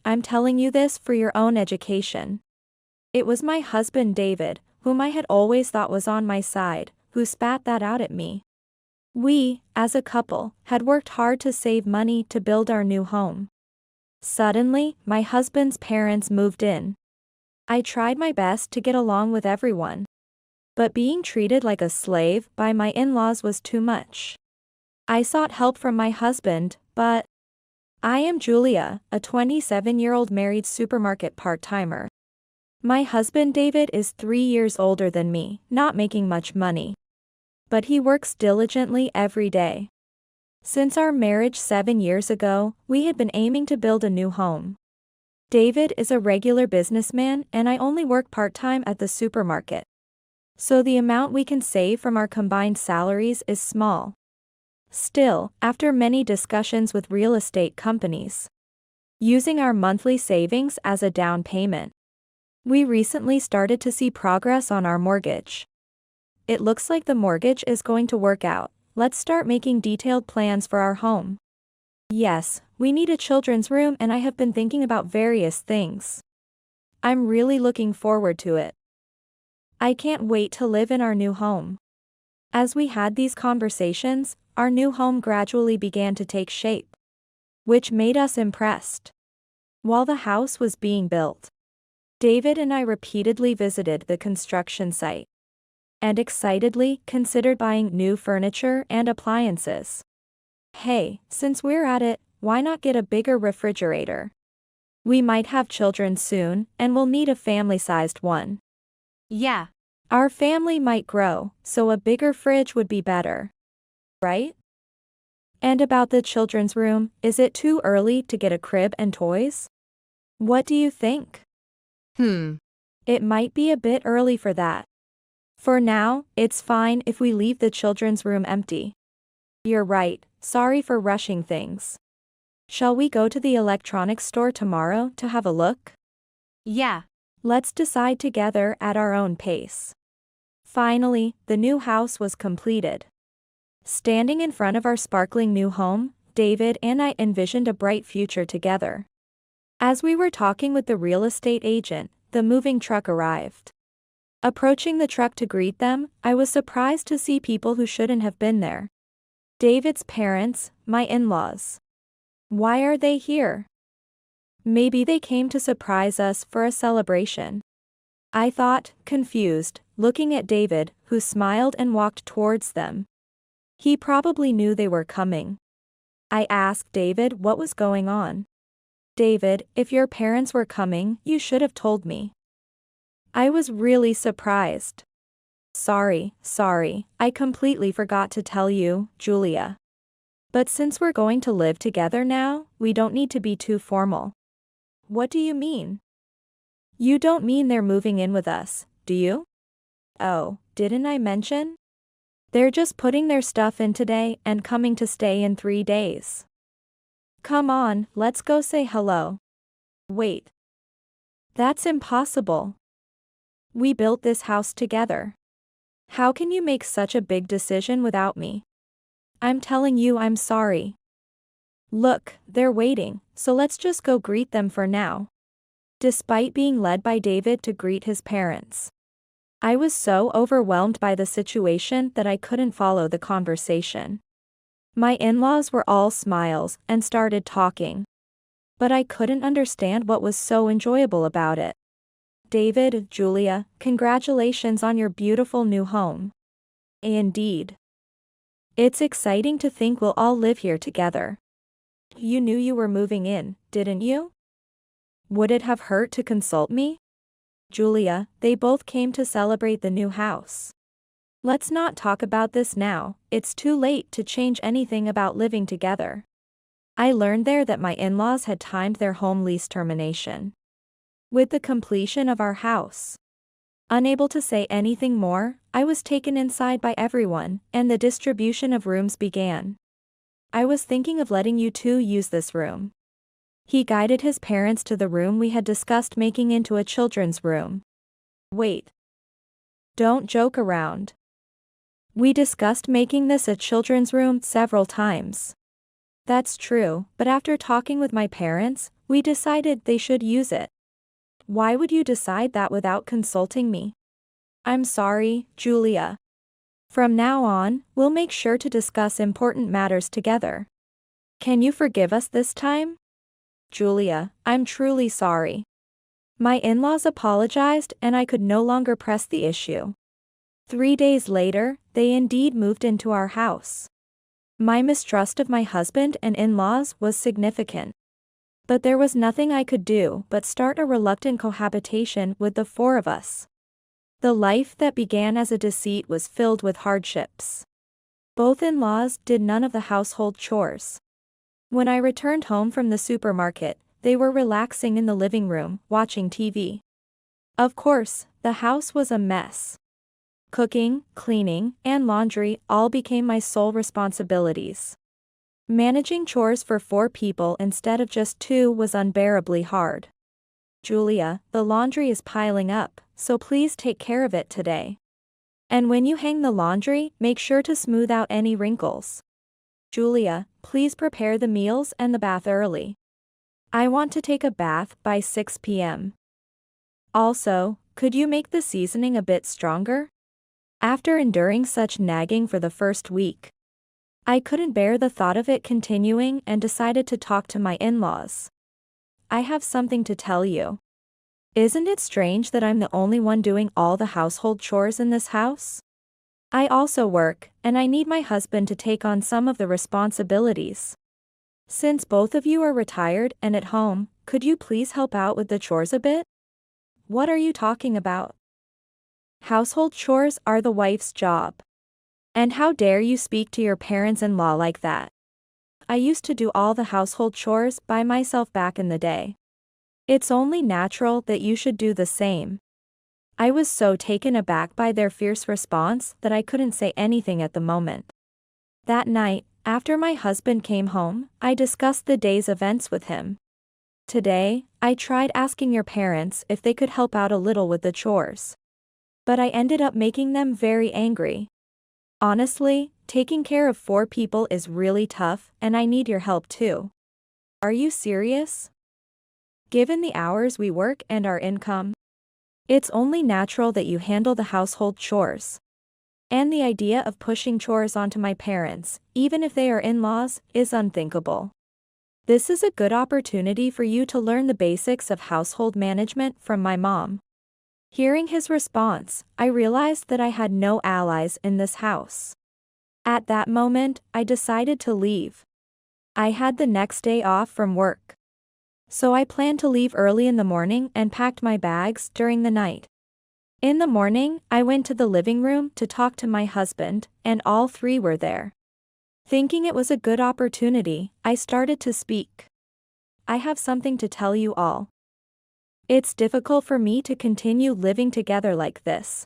I'm telling you this for your own education. It was my husband David, whom I had always thought was on my side, who spat that out at me. We, as a couple, had worked hard to save money to build our new home. Suddenly, my husband's parents moved in. I tried my best to get along with everyone. But being treated like a slave by my in-laws was too much. I sought help from my husband, but I am Julia, a 27-year-old married supermarket part-timer. My husband David is 3 years older than me, not making much money. But he works diligently every day. Since our marriage 7 years ago, we had been aiming to build a new home. David is a regular businessman and I only work part-time at the supermarket. So the amount we can save from our combined salaries is small. Still, after many discussions with real estate companies, using our monthly savings as a down payment, we recently started to see progress on our mortgage. It looks like the mortgage is going to work out. Let's start making detailed plans for our home. Yes, we need a children's room and I have been thinking about various things. I'm really looking forward to it. I can't wait to live in our new home. As we had these conversations, our new home gradually began to take shape, which made us impressed. While the house was being built, David and I repeatedly visited the construction site and excitedly considered buying new furniture and appliances. Hey, since we're at it, why not get a bigger refrigerator? We might have children soon, and we'll need a family-sized one. Yeah. Our family might grow, so a bigger fridge would be better. Right? And about the children's room, is it too early to get a crib and toys? What do you think? It might be a bit early for that. For now, it's fine if we leave the children's room empty. You're right, sorry for rushing things. Shall we go to the electronics store tomorrow to have a look? Yeah. Let's decide together at our own pace. Finally, the new house was completed. Standing in front of our sparkling new home, David and I envisioned a bright future together. As we were talking with the real estate agent, the moving truck arrived. Approaching the truck to greet them, I was surprised to see people who shouldn't have been there. David's parents, my in-laws. Why are they here? Maybe they came to surprise us for a celebration. I thought, confused, looking at David, who smiled and walked towards them. He probably knew they were coming. I asked David what was going on. David, if your parents were coming, you should have told me. I was really surprised. Sorry, I completely forgot to tell you, Julia. But since we're going to live together now, we don't need to be too formal. What do you mean? You don't mean they're moving in with us, do you? Oh, didn't I mention? They're just putting their stuff in today and coming to stay in 3 days. Come on, let's go say hello. Wait. That's impossible. We built this house together. How can you make such a big decision without me? I'm telling you I'm sorry. Look, they're waiting, so let's just go greet them for now. Despite being led by David to greet his parents, I was so overwhelmed by the situation that I couldn't follow the conversation. My in-laws were all smiles and started talking. But I couldn't understand what was so enjoyable about it. David, Julia, congratulations on your beautiful new home. Indeed. It's exciting to think we'll all live here together. You knew you were moving in, didn't you? Would it have hurt to consult me? Julia, they both came to celebrate the new house. Let's not talk about this now, it's too late to change anything about living together. I learned there that my in-laws had timed their home lease termination with the completion of our house. Unable to say anything more, I was taken inside by everyone, and the distribution of rooms began. I was thinking of letting you two use this room. He guided his parents to the room we had discussed making into a children's room. Wait. Don't joke around. We discussed making this a children's room several times. That's true, but after talking with my parents, we decided they should use it. Why would you decide that without consulting me? I'm sorry, Julia. From now on, we'll make sure to discuss important matters together. Can you forgive us this time? Julia, I'm truly sorry. My in-laws apologized and I could no longer press the issue. 3 days later, they indeed moved into our house. My mistrust of my husband and in-laws was significant. But there was nothing I could do but start a reluctant cohabitation with the four of us. The life that began as a deceit was filled with hardships. Both in-laws did none of the household chores. When I returned home from the supermarket, they were relaxing in the living room, watching TV. Of course, the house was a mess. Cooking, cleaning, and laundry all became my sole responsibilities. Managing chores for 4 people instead of just 2 was unbearably hard. Julia, the laundry is piling up, so please take care of it today. And when you hang the laundry, make sure to smooth out any wrinkles. Julia, please prepare the meals and the bath early. I want to take a bath by 6 p.m. Also, could you make the seasoning a bit stronger? After enduring such nagging for the first week, I couldn't bear the thought of it continuing and decided to talk to my in-laws. I have something to tell you. Isn't it strange that I'm the only one doing all the household chores in this house? I also work, and I need my husband to take on some of the responsibilities. Since both of you are retired and at home, could you please help out with the chores a bit? What are you talking about? Household chores are the wife's job. And how dare you speak to your parents-in-law like that? I used to do all the household chores by myself back in the day. It's only natural that you should do the same. I was so taken aback by their fierce response that I couldn't say anything at the moment. That night, after my husband came home, I discussed the day's events with him. Today, I tried asking your parents if they could help out a little with the chores. But I ended up making them very angry. Honestly, taking care of 4 people is really tough, and I need your help too. Are you serious? Given the hours we work and our income, it's only natural that you handle the household chores. And the idea of pushing chores onto my parents, even if they are in-laws, is unthinkable. This is a good opportunity for you to learn the basics of household management from my mom. Hearing his response, I realized that I had no allies in this house. At that moment, I decided to leave. I had the next day off from work. So I planned to leave early in the morning and packed my bags during the night. In the morning, I went to the living room to talk to my husband, and all 3 were there. Thinking it was a good opportunity, I started to speak. I have something to tell you all. It's difficult for me to continue living together like this.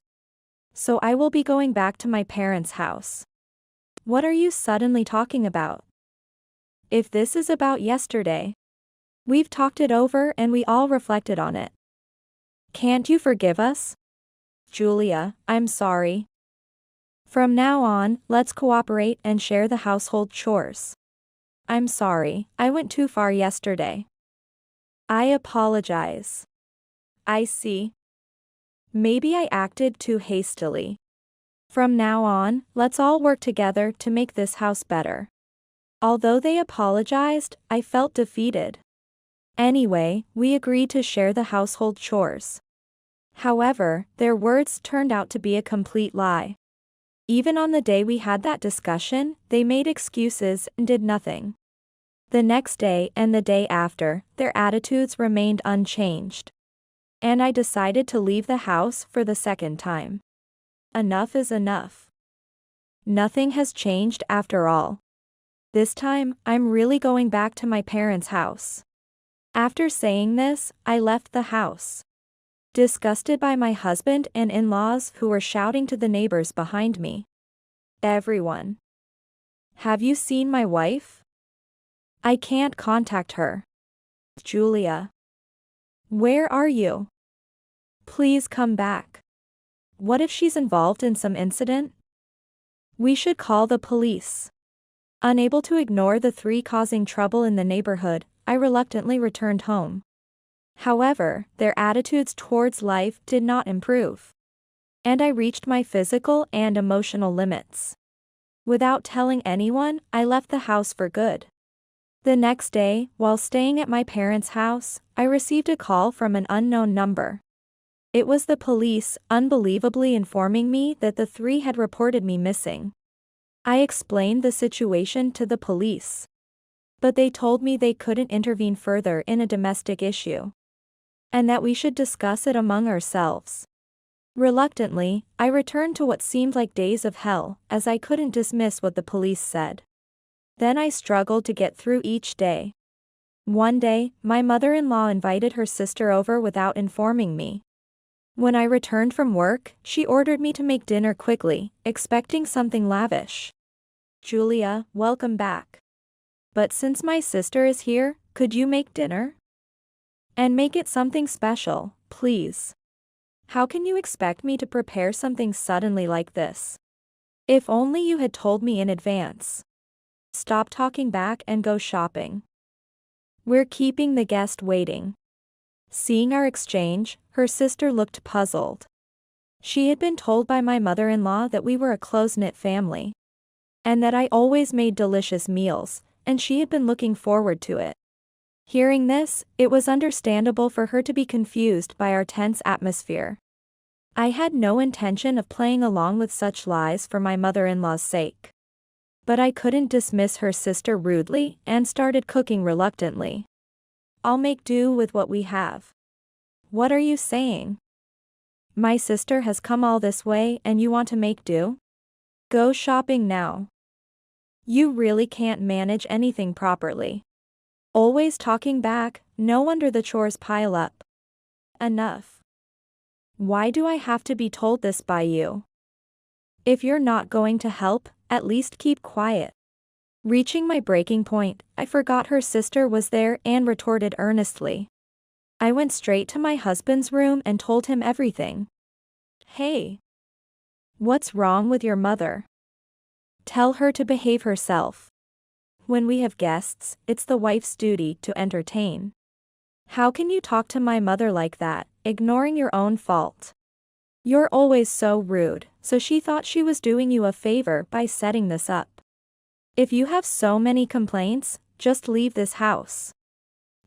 So I will be going back to my parents' house. What are you suddenly talking about? If this is about yesterday, we've talked it over and we all reflected on it. Can't you forgive us? Julia, I'm sorry. From now on, let's cooperate and share the household chores. I'm sorry, I went too far yesterday. I apologize. I see. Maybe I acted too hastily. From now on, let's all work together to make this house better. Although they apologized, I felt defeated. Anyway, we agreed to share the household chores. However, their words turned out to be a complete lie. Even on the day we had that discussion, they made excuses and did nothing. The next day and the day after, their attitudes remained unchanged. And I decided to leave the house for the second time. Enough is enough. Nothing has changed after all. This time, I'm really going back to my parents' house. After saying this, I left the house. Disgusted by my husband and in-laws who were shouting to the neighbors behind me. Everyone. Have you seen my wife? I can't contact her. Julia. Where are you? Please come back. What if she's involved in some incident? We should call the police. Unable to ignore the three causing trouble in the neighborhood, I reluctantly returned home. However, their attitudes towards life did not improve. And I reached my physical and emotional limits. Without telling anyone, I left the house for good. The next day, while staying at my parents' house, I received a call from an unknown number. It was the police, unbelievably informing me that the three had reported me missing. I explained the situation to the police. But they told me they couldn't intervene further in a domestic issue. And that we should discuss it among ourselves. Reluctantly, I returned to what seemed like days of hell, as I couldn't dismiss what the police said. Then I struggled to get through each day. One day, my mother-in-law invited her sister over without informing me. When I returned from work, she ordered me to make dinner quickly, expecting something lavish. "Julia, welcome back. But since my sister is here, could you make dinner? And make it something special, please. How can you expect me to prepare something suddenly like this? If only you had told me in advance. Stop talking back and go shopping. We're keeping the guest waiting." Seeing our exchange, her sister looked puzzled. She had been told by my mother-in-law that we were a close-knit family. And that I always made delicious meals, and she had been looking forward to it. Hearing this, it was understandable for her to be confused by our tense atmosphere. I had no intention of playing along with such lies for my mother-in-law's sake. But I couldn't dismiss her sister rudely and started cooking reluctantly. "I'll make do with what we have." "What are you saying? My sister has come all this way and you want to make do? Go shopping now. You really can't manage anything properly. Always talking back, no wonder the chores pile up." "Enough. Why do I have to be told this by you? If you're not going to help, at least keep quiet." Reaching my breaking point, I forgot her sister was there and retorted earnestly. I went straight to my husband's room and told him everything. "Hey. What's wrong with your mother? Tell her to behave herself. When we have guests, it's the wife's duty to entertain. How can you talk to my mother like that, ignoring your own fault? You're always so rude, so she thought she was doing you a favor by setting this up. If you have so many complaints, just leave this house."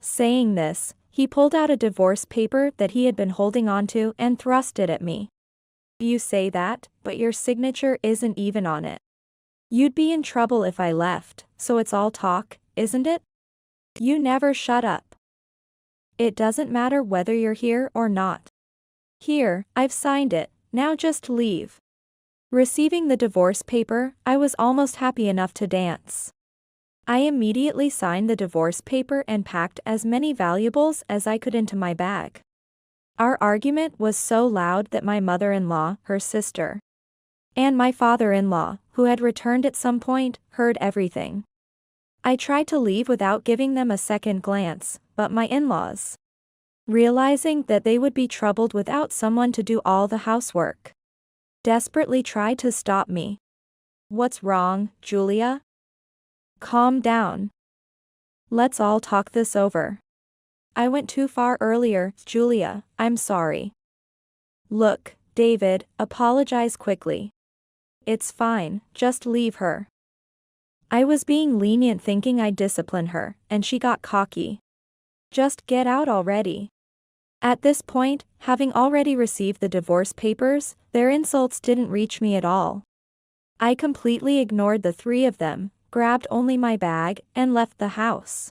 Saying this, he pulled out a divorce paper that he had been holding onto and thrust it at me. "You say that, but your signature isn't even on it. You'd be in trouble if I left, so it's all talk, isn't it? You never shut up. It doesn't matter whether you're here or not. Here, I've signed it, now just leave." Receiving the divorce paper, I was almost happy enough to dance. I immediately signed the divorce paper and packed as many valuables as I could into my bag. Our argument was so loud that my mother-in-law, her sister, and my father-in-law, who had returned at some point, heard everything. I tried to leave without giving them a second glance, but my in-laws, realizing that they would be troubled without someone to do all the housework, desperately tried to stop me. "What's wrong, Julia? Calm down. Let's all talk this over. I went too far earlier, Julia, I'm sorry. Look, David, apologize quickly. It's fine, just leave her." I was being lenient thinking I'd discipline her, and she got cocky. "Just get out already." At this point, having already received the divorce papers, their insults didn't reach me at all. I completely ignored the three of them, grabbed only my bag, and left the house.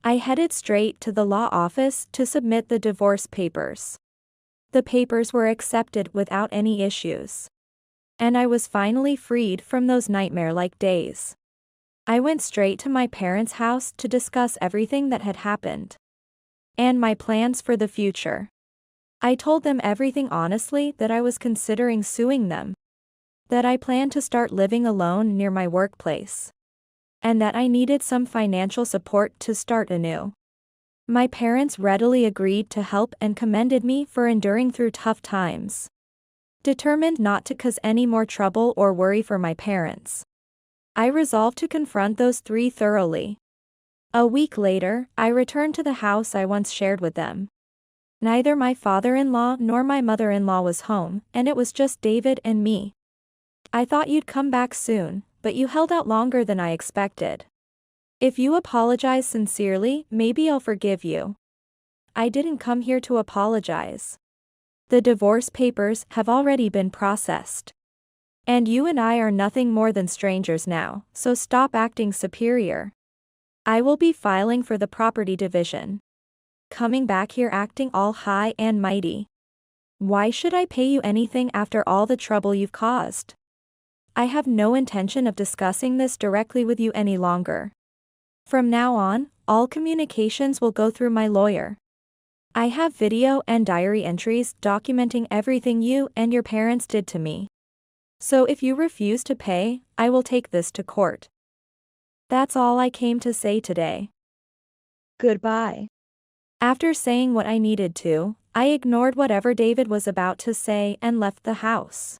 I headed straight to the law office to submit the divorce papers. The papers were accepted without any issues. And I was finally freed from those nightmare-like days. I went straight to my parents' house to discuss everything that had happened. And my plans for the future. I told them everything honestly, that I was considering suing them. That I planned to start living alone near my workplace. And that I needed some financial support to start anew. My parents readily agreed to help and commended me for enduring through tough times. Determined not to cause any more trouble or worry for my parents, I resolved to confront those three thoroughly. A week later, I returned to the house I once shared with them. Neither my father-in-law nor my mother-in-law was home, and it was just David and me. I thought you'd come back soon, but you held out longer than I expected. If you apologize sincerely, maybe I'll forgive you. I didn't come here to apologize. The divorce papers have already been processed. And you and I are nothing more than strangers now, so stop acting superior. I will be filing for the property division. Coming back here acting all high and mighty. Why should I pay you anything after all the trouble you've caused? I have no intention of discussing this directly with you any longer. From now on, all communications will go through my lawyer. I have video and diary entries documenting everything you and your parents did to me. So if you refuse to pay, I will take this to court. That's all I came to say today. Goodbye. After saying what I needed to, I ignored whatever David was about to say and left the house.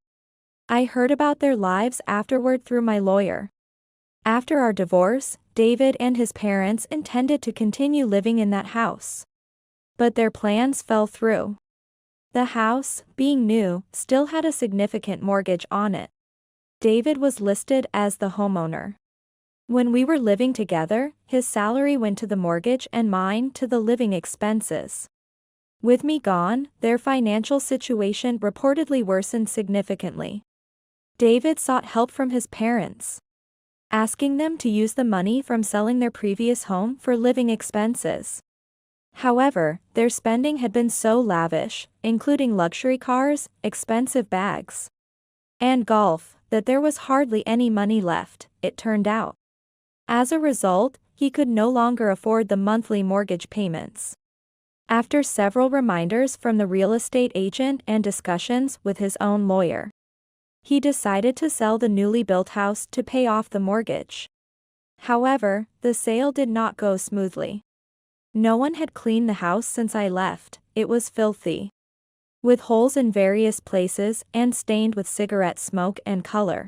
I heard about their lives afterward through my lawyer. After our divorce, David and his parents intended to continue living in that house. But their plans fell through. The house, being new, still had a significant mortgage on it. David was listed as the homeowner. When we were living together, his salary went to the mortgage and mine to the living expenses. With me gone, their financial situation reportedly worsened significantly. David sought help from his parents, asking them to use the money from selling their previous home for living expenses. However, their spending had been so lavish, including luxury cars, expensive bags, and golf, that there was hardly any money left, it turned out. As a result, he could no longer afford the monthly mortgage payments. After several reminders from the real estate agent and discussions with his own lawyer, he decided to sell the newly built house to pay off the mortgage. However, the sale did not go smoothly. No one had cleaned the house since I left. It was filthy, with holes in various places and stained with cigarette smoke and color,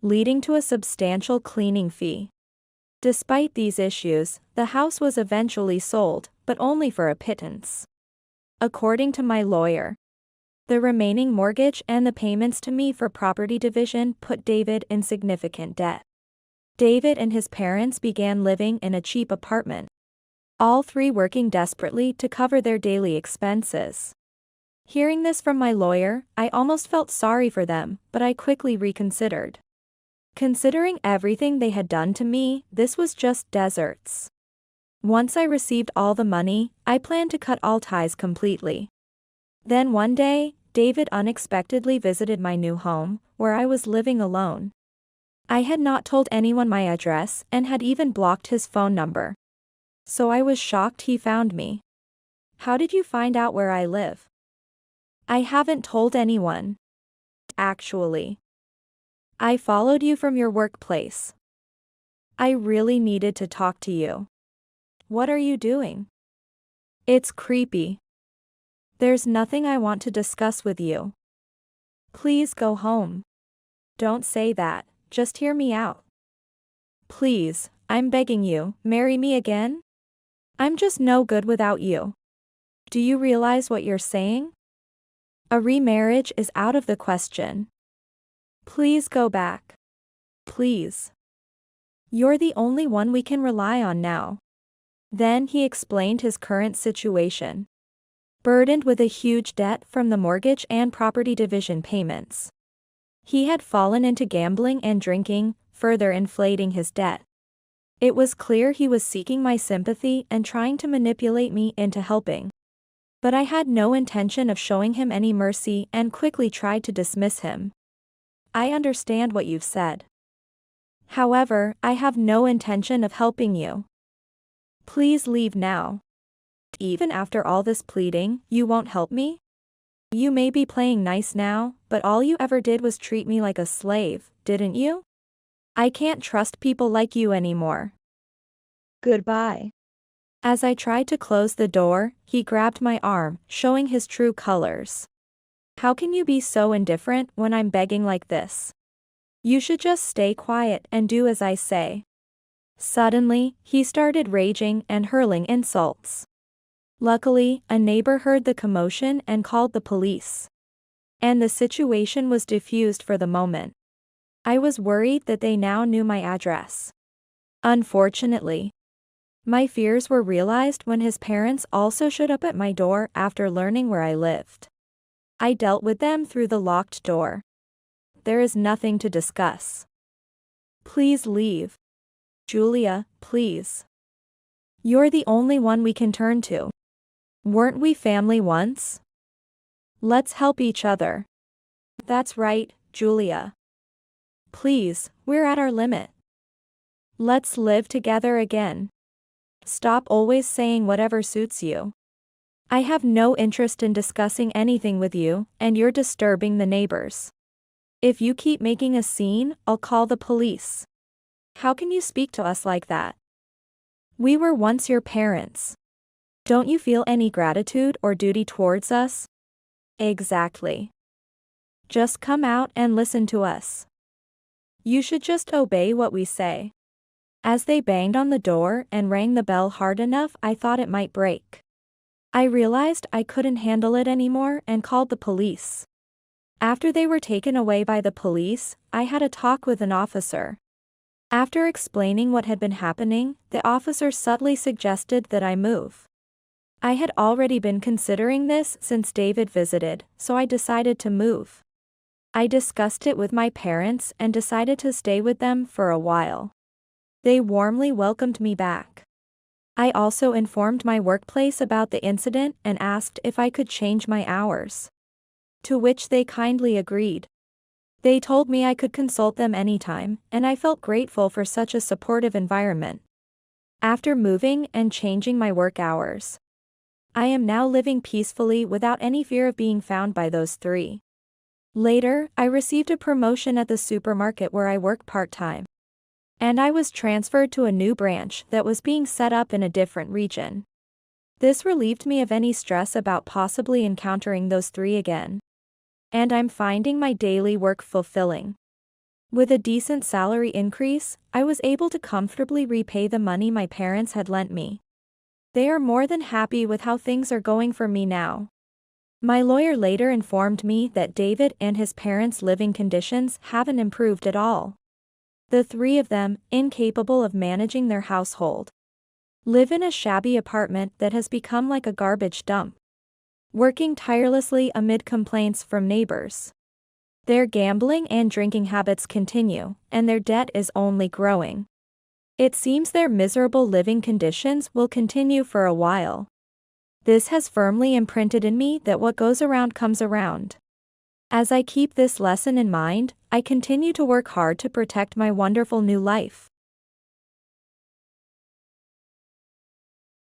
leading to a substantial cleaning fee. Despite these issues, the house was eventually sold, but only for a pittance. According to my lawyer, the remaining mortgage and the payments to me for property division put David in significant debt. David and his parents began living in a cheap apartment, all three working desperately to cover their daily expenses. Hearing this from my lawyer, I almost felt sorry for them, but I quickly reconsidered. Considering everything they had done to me, this was just deserts. Once I received all the money, I planned to cut all ties completely. Then one day, David unexpectedly visited my new home, where I was living alone. I had not told anyone my address and had even blocked his phone number. So I was shocked he found me. How did you find out where I live? I haven't told anyone. Actually, I followed you from your workplace. I really needed to talk to you. What are you doing? It's creepy. There's nothing I want to discuss with you. Please go home. Don't say that, just hear me out. Please, I'm begging you, marry me again? I'm just no good without you. Do you realize what you're saying? A remarriage is out of the question. Please go back. Please. You're the only one we can rely on now. Then he explained his current situation. Burdened with a huge debt from the mortgage and property division payments. He had fallen into gambling and drinking, further inflating his debt. It was clear he was seeking my sympathy and trying to manipulate me into helping. But I had no intention of showing him any mercy and quickly tried to dismiss him. I understand what you've said. However, I have no intention of helping you. Please leave now. Even after all this pleading, you won't help me? You may be playing nice now, but all you ever did was treat me like a slave, didn't you? I can't trust people like you anymore. Goodbye. As I tried to close the door, he grabbed my arm, showing his true colors. How can you be so indifferent when I'm begging like this? You should just stay quiet and do as I say. Suddenly, he started raging and hurling insults. Luckily, a neighbor heard the commotion and called the police. And the situation was diffused for the moment. I was worried that they now knew my address. Unfortunately, my fears were realized when his parents also showed up at my door after learning where I lived. I dealt with them through the locked door. There is nothing to discuss. Please leave. Julia, please. You're the only one we can turn to. Weren't we family once? Let's help each other. That's right, Julia. Please, we're at our limit. Let's live together again. Stop always saying whatever suits you. I have no interest in discussing anything with you, and you're disturbing the neighbors. If you keep making a scene, I'll call the police. How can you speak to us like that? We were once your parents. Don't you feel any gratitude or duty towards us? Exactly. Just come out and listen to us. You should just obey what we say. As they banged on the door and rang the bell hard enough, I thought it might break. I realized I couldn't handle it anymore and called the police. After they were taken away by the police, I had a talk with an officer. After explaining what had been happening, the officer subtly suggested that I move. I had already been considering this since David visited, so I decided to move. I discussed it with my parents and decided to stay with them for a while. They warmly welcomed me back. I also informed my workplace about the incident and asked if I could change my hours. To which they kindly agreed. They told me I could consult them anytime, and I felt grateful for such a supportive environment. After moving and changing my work hours, I am now living peacefully without any fear of being found by those three. Later, I received a promotion at the supermarket where I work part-time. And I was transferred to a new branch that was being set up in a different region. This relieved me of any stress about possibly encountering those three again. And I'm finding my daily work fulfilling. With a decent salary increase, I was able to comfortably repay the money my parents had lent me. They are more than happy with how things are going for me now. My lawyer later informed me that David and his parents' living conditions haven't improved at all. The three of them, incapable of managing their household, live in a shabby apartment that has become like a garbage dump, working tirelessly amid complaints from neighbors. Their gambling and drinking habits continue, and their debt is only growing. It seems their miserable living conditions will continue for a while. This has firmly imprinted in me that what goes around comes around. As I keep this lesson in mind, I continue to work hard to protect my wonderful new life.